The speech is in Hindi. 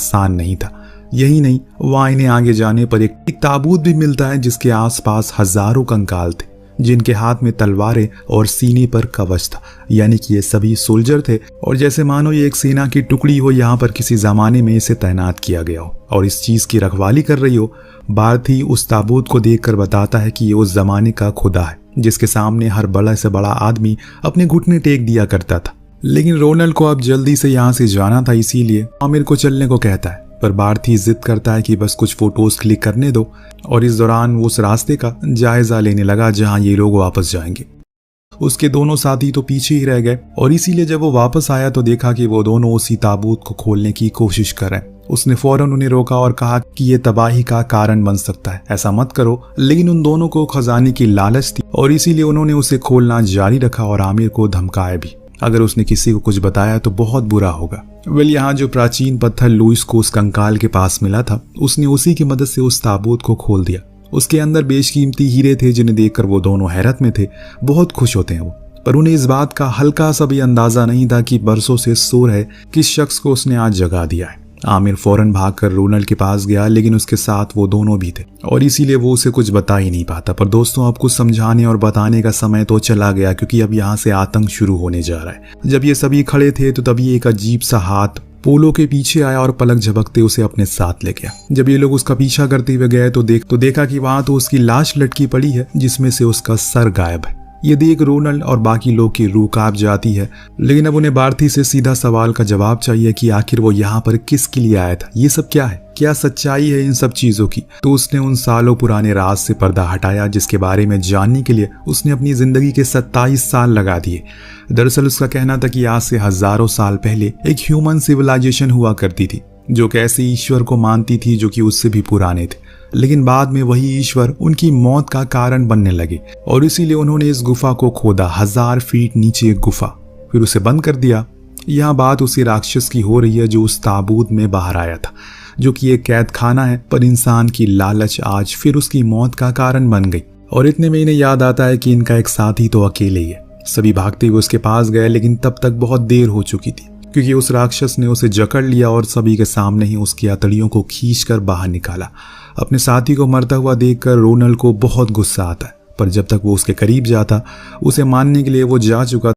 आसान नहीं था। यही नहीं, वहां इन्हें आगे जाने पर एक ताबूत भी मिलता है जिसके आसपास हजारों कंकाल थे, जिनके हाथ में तलवारें और सीने पर कवच था। यानी कि ये सभी सोल्जर थे और जैसे मानो ये एक सेना की टुकड़ी हो, यहाँ पर किसी जमाने में इसे तैनात किया गया हो और इस चीज की रखवाली कर रही हो। भारती उस ताबूत को देखकर बताता है कि ये उस जमाने का खुदा है जिसके सामने हर बड़ा से बड़ा आदमी अपने घुटने टेक दिया करता था। लेकिन रोनल को अब जल्दी से यहाँ से जाना था, इसीलिए आमिर को चलने को कहता है, पर भारती जिद करता है कि बस कुछ फोटोज क्लिक करने दो और इस दौरान वो उस रास्ते का जायजा लेने लगा जहां ये लोग वापस जाएंगे। उसके दोनों साथी तो पीछे ही रह गए और इसीलिए जब वो वापस आया तो देखा कि वो दोनों उसी ताबूत को खोलने की कोशिश कर रहे हैं। उसने फौरन उन्हें रोका और कहा कि ये तबाही का कारण बन सकता है, ऐसा मत करो। लेकिन उन दोनों को खजाने की लालच थी और इसीलिए उन्होंने उसे खोलना जारी रखा और आमिर को धमकाया भी, अगर उसने किसी को कुछ बताया तो बहुत बुरा होगा। यहाँ जो प्राचीन पत्थर लुइस को उस कंकाल के पास मिला था, उसने उसी की मदद से उस ताबूत को खोल दिया। उसके अंदर बेशकीमती हीरे थे जिन्हें देखकर वो दोनों हैरत में थे, बहुत खुश होते हैं वो। पर उन्हें इस बात का हल्का सा भी अंदाजा नहीं था कि बरसों से सो रहे किस शख्स को उसने आज जगा दिया है। आमिर फौरन भागकर रोनल के पास गया, लेकिन उसके साथ वो दोनों भी थे और इसीलिए वो उसे कुछ बता ही नहीं पाता। पर दोस्तों, अब कुछ समझाने और बताने का समय तो चला गया, क्योंकि अब यहाँ से आतंक शुरू होने जा रहा है। जब ये सभी खड़े थे तो तभी एक अजीब सा हाथ पोलो के पीछे आया और पलक झपकते उसे अपने साथ ले गया। जब ये लोग उसका पीछा करते हुए गए तो देखा कि वहां तो उसकी लाश लटकी पड़ी है जिसमें से उसका सर गायब है। ये देख रोनल और बाकी लोग की रूह कांप जाती है, लेकिन अब उन्हें भारती से सीधा सवाल का जवाब चाहिए कि आखिर वो यहाँ पर किसके लिए आया था, ये सब क्या है, क्या सच्चाई है इन सब चीजों की। तो उसने उन सालों पुराने राज से पर्दा हटाया जिसके बारे में जानने के लिए उसने अपनी जिंदगी के 27 साल लगा दिए। दरअसल उसका कहना था कि आज से हजारों साल पहले एक ह्यूमन सिविलाइजेशन हुआ करती थी जो कि ऐसे ईश्वर को मानती थी जो कि उससे भी पुराने थे, लेकिन बाद में वही ईश्वर उनकी मौत का कारण बनने लगे और इसीलिए उन्होंने इस गुफा को खोदा, 1000 फीट नीचे एक गुफा, फिर उसे बंद कर दिया। यहाँ बात उसी राक्षस की हो रही है जो उस ताबूत में बाहर आया था, जो कि एक कैद खाना है, पर इंसान की लालच आज फिर उसकी मौत का कारण बन गई। और इतने में इन्हें याद आता है कि इनका एक साथी तो अकेले ही है। सभी भागते हुए उसके पास गए, लेकिन तब तक बहुत देर हो चुकी थी, क्योंकि उस राक्षस ने उसे जकड़ लिया और सभी के सामने ही उसकी हथेलियों को खींचकर बाहर निकाला। अपने साथी को मरता हुआ देखकर रोनल को बहुत गुस्सा आता है, पर जब तक वो उसके करीब जाता उसे मारने के लिए वो जा चुका